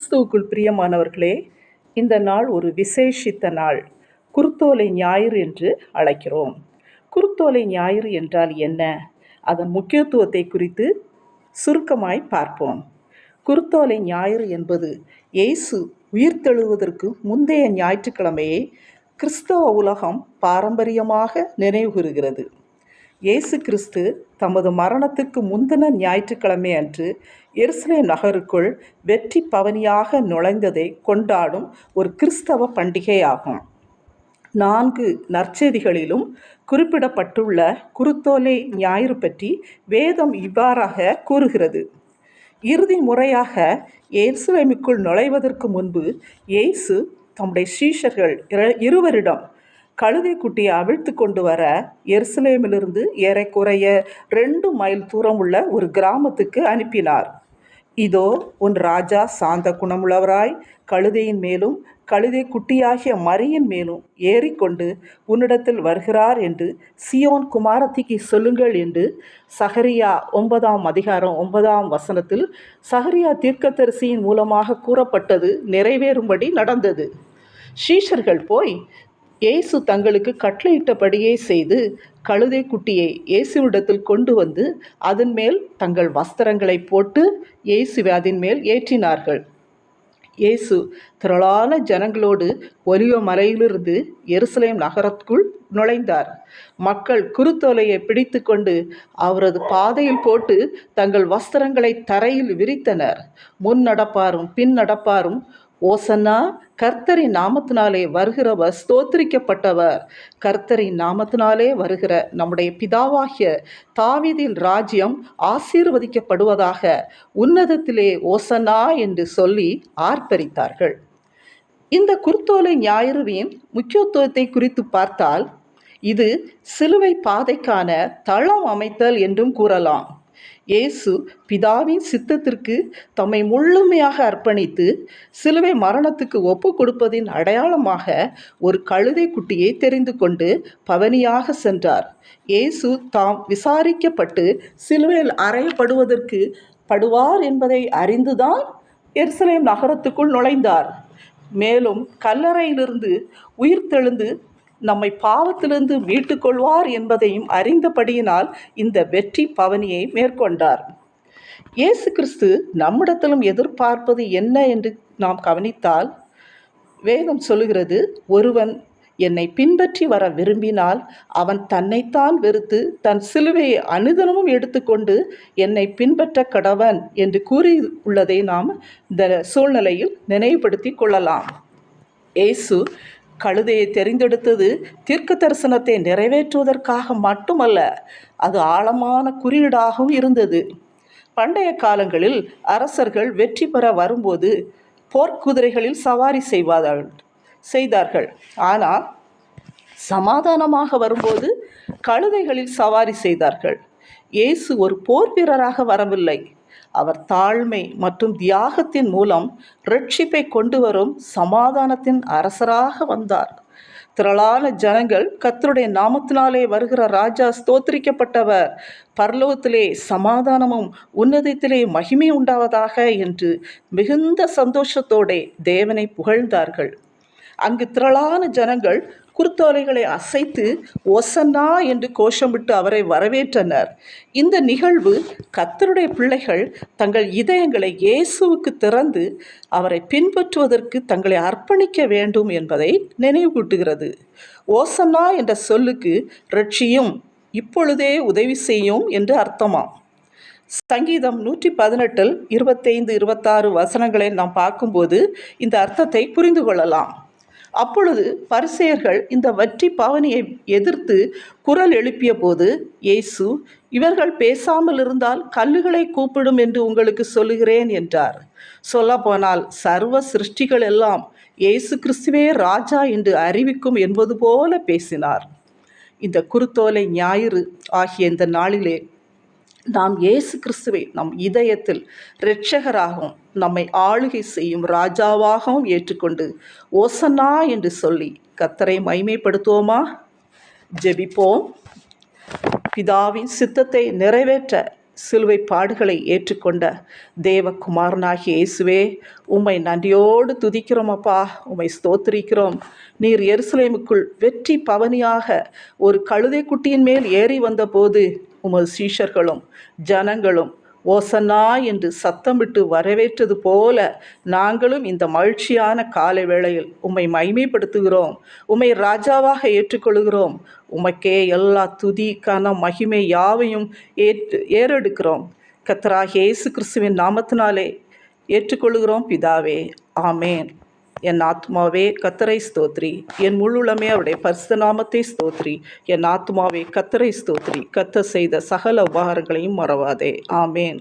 கிறிஸ்துவுக்குள் பிரியமானவர்களே, இந்த நாள் ஒரு விசேஷித்த நாள். குருத்தோலை ஞாயிறு என்று அழைக்கிறோம். குருத்தோலை ஞாயிறு என்றால் என்ன? அதன் முக்கியத்துவத்தை குறித்து சுருக்கமாய் பார்ப்போம். குருத்தோலை ஞாயிறு என்பது இயேசு உயிர்த்தெழுவதற்கு முந்தைய ஞாயிற்றுக்கிழமையை கிறிஸ்தவ உலகம் பாரம்பரியமாக நினைவுகூறுகிறது. இயேசு கிறிஸ்து தமது மரணத்துக்கு முந்தின ஞாயிற்றுக்கிழமை அன்று எருசலேம் நகருக்குள் வெற்றி பவனியாக நுழைந்ததை கொண்டாடும் ஒரு கிறிஸ்தவ பண்டிகையாகும். 4 நற்செய்திகளிலும் குறிப்பிடப்பட்டுள்ள குருத்தோலை ஞாயிறு பற்றி வேதம் இவ்வாறாக கூறுகிறது. இறுதி முறையாக எருசலேமுக்குள் நுழைவதற்கு முன்பு இயேசு தம்முடைய சீஷர்கள் 2 கழுதை குட்டியை அவிழ்த்து கொண்டு வர எருசலேமிலிருந்து ஏறக்குறைய 2 மைல் தூரம் உள்ள ஒரு கிராமத்துக்கு அனுப்பினார். இதோ உன் ராஜா சாந்த குணமுள்ளவராய் கழுதையின் மேலும் கழுதை குட்டியாகிய மரியின் மேலும் ஏறிக்கொண்டு உன்னிடத்தில் வருகிறார் என்று சியோன் குமாரத்திக்கு சொல்லுங்கள் என்று சகரியா 9ஆம் அதிகாரம் 9ஆம் வசனத்தில் சகரியா தீர்க்கதரிசியின் மூலமாக கூறப்பட்டது நிறைவேறும்படி நடந்தது. சீஷர்கள் போய் இயேசு தங்களுக்கு கட்டளையிட்டபடியே செய்து கழுதை குட்டியை இயேசுவிடத்தில் கொண்டு வந்து அதன் மேல் தங்கள் வஸ்திரங்களை போட்டு இயேசுவை அதன் மேல் ஏற்றினார்கள். இயேசு திரளான ஜனங்களோடு ஒலிவ மலையிலிருந்து எருசலேம் நகரத்துக்குள் நுழைந்தார். மக்கள் குருத்தோலையை பிடித்து கொண்டு அவரது பாதையில் போட்டு தங்கள் வஸ்திரங்களை தரையில் விரித்தனர். முன் நடப்பாரும் பின் நடப்பாரும் ஓசன்னா, கர்த்தரின் நாமத்தினாலே வருகிறவர் ஸ்தோத்திரிக்கப்பட்டவர், கர்த்தரின் நாமத்தினாலே வருகிற நம்முடைய பிதாவாகிய தாவீதின் ராஜ்யம் ஆசீர்வதிக்கப்படுவதாக, உன்னதத்திலே ஓசன்னா என்று சொல்லி ஆர்ப்பரித்தார்கள். இந்த குருத்தோலை ஞாயிறுவின் முக்கியத்துவத்தை குறித்து பார்த்தால் இது சிலுவை பாதைக்கான தளம் அமைத்தல் என்றும் கூறலாம். இயேசு பிதாவின் சித்தத்திற்கு தம்மை முழுமையாக அர்ப்பணித்து சிலுவை மரணத்துக்கு ஒப்பு கொடுப்பதின் அடையாளமாக ஒரு கழுதை குட்டியை தெரிந்து கொண்டு பவனியாக சென்றார். இயேசு தாம் விசாரிக்கப்பட்டு சிலுவையில் அறையப்படுவதற்கு படுவார் என்பதை அறிந்துதான் எருசலேம் நகரத்துக்குள் நுழைந்தார். மேலும் கல்லறையிலிருந்து உயிர்த்தெழுந்து நம்மை பாவத்திலிருந்து மீட்டுக்கொள்வார் என்பதையும் அறிந்தபடியினால் இந்த வெற்றி பவனியை மேற்கொண்டார். இயேசு கிறிஸ்து நம்மிடத்திலும் எதிர்பார்ப்பது என்ன என்று நாம் கவனித்தால் வேதம் சொல்லுகிறது, ஒருவன் என்னை பின்பற்றி வர விரும்பினால் அவன் தன்னைத்தான் வெறுத்து தன் சிலுவையை அனுதினமும் எடுத்துக்கொண்டு என்னை பின்பற்ற கடவன் என்று கூறியுள்ளதை நாம் இந்த சூழ்நிலையில் நினைவுபடுத்தி கொள்ளலாம். இயேசு கழுதையை தெரிந்தெடுத்தது தீர்க்க தரிசனத்தை நிறைவேற்றுவதற்காக மட்டுமல்ல, அது ஆழமான குறியீடாகவும் இருந்தது. பண்டைய காலங்களில் அரசர்கள் வெற்றி பெற வரும்போது போர்க்குதிரைகளில் சவாரி செய்தார்கள். ஆனால் சமாதானமாக வரும்போது கழுதைகளில் சவாரி செய்தார்கள். இயேசு ஒரு போர் வீரராக வரவில்லை. அவர் தாழ்மை மற்றும் தியாகத்தின் மூலம் ரட்சிப்பை கொண்டு வரும் சமாதானத்தின் அரசராக வந்தார். திரளான ஜனங்கள் கர்த்தருடைய நாமத்தினாலே வருகிற ராஜா ஸ்தோத்திரிக்கப்பட்டவர், பரலோகத்திலே சமாதானமும் உன்னதத்திலே மகிமை உண்டாவதாக என்று மிகுந்த சந்தோஷத்தோടെ தேவனை புகழ்ந்தார்கள். அங்கு திரளான ஜனங்கள் குருத்தோலைகளை அசைத்து ஓசன்னா என்று கோஷமிட்டு அவரை வரவேற்றனர். இந்த நிகழ்வு கர்த்தருடைய பிள்ளைகள் தங்கள் இதயங்களை இயேசுவுக்கு திறந்து அவரை பின்பற்றுவதற்கு தங்களை அர்ப்பணிக்க வேண்டும் என்பதை நினைவூட்டுகிறது. ஓசன்னா என்ற சொல்லுக்கு ரட்சியும், இப்பொழுதே உதவி செய்யும் என்று அர்த்தமாம். சங்கீதம் 118 25 26 வசனங்களை நாம் பார்க்கும்போது இந்த அர்த்தத்தை புரிந்து கொள்ளலாம். அப்பொழுது பரிசேயர்கள் இந்த வெற்றி பவனியை எதிர்த்து குரல் எழுப்பிய போது இயேசு, இவர்கள் பேசாமல் இருந்தால் கல்லுகளை கூப்பிடும் என்று உங்களுக்கு சொல்லுகிறேன் என்றார். சொல்லப்போனால் சர்வ சிருஷ்டிகள் எல்லாம் இயேசு கிறிஸ்துவே ராஜா என்று அறிவிக்கும் என்பது போல பேசினார். இந்த குருத்தோலை ஞாயிறு ஆகிய இந்த நாளிலே நாம் இயேசு கிறிஸ்துவை நம் இதயத்தில் இரட்சகராகவும் நம்மை ஆளுகை செய்யும் ராஜாவாகவும் ஏற்றுக்கொண்டு ஓசன்னா என்று சொல்லி கர்த்தரை மகிமைப்படுத்துவோமா? ஜெபிப்போம். பிதாவின் சித்தத்தை நிறைவேற்ற சிலுவை பாடுகளை ஏற்றுக்கொண்ட தேவகுமாரனாகிய இயேசுவே, உம்மை நன்றியோடு துதிக்கிறோம் அப்பா. உம்மை ஸ்தோத்திரிக்கிறோம். நீர் எருசலேமுக்குள் வெற்றி பவனியாக ஒரு கழுதை குட்டியின் மேல் ஏறி வந்தபோது உமது சீஷர்களும் ஜனங்களும் ஓசன்னா என்று சத்தமிட்டு வரவேற்றது போல நாங்களும் இந்த மகிழ்ச்சியான காலை வேளையில் உம்மை மகிமைப்படுத்துகிறோம். உம்மை ராஜாவாக ஏற்றுக்கொள்கிறோம். உமக்கே எல்லா துதி கன மகிமை யாவையும் ஏறெடுக்கிறோம். கர்த்தராகிய இயேசு கிறிஸ்துவின் நாமத்தினாலே ஏற்றுக்கொள்கிறோம் பிதாவே. ஆமேன். என் ஆத்மாவே கர்த்தரை ஸ்தோத்ரி, என் முழுளமே அவருடைய பரிசுத்த நாமத்தை ஸ்தோத்ரி. என் ஆத்மாவே கர்த்தரை ஸ்தோத்ரி, கர்த்தர் செய்த சகல உபகாரங்களையும் மறவாதே. ஆமேன்.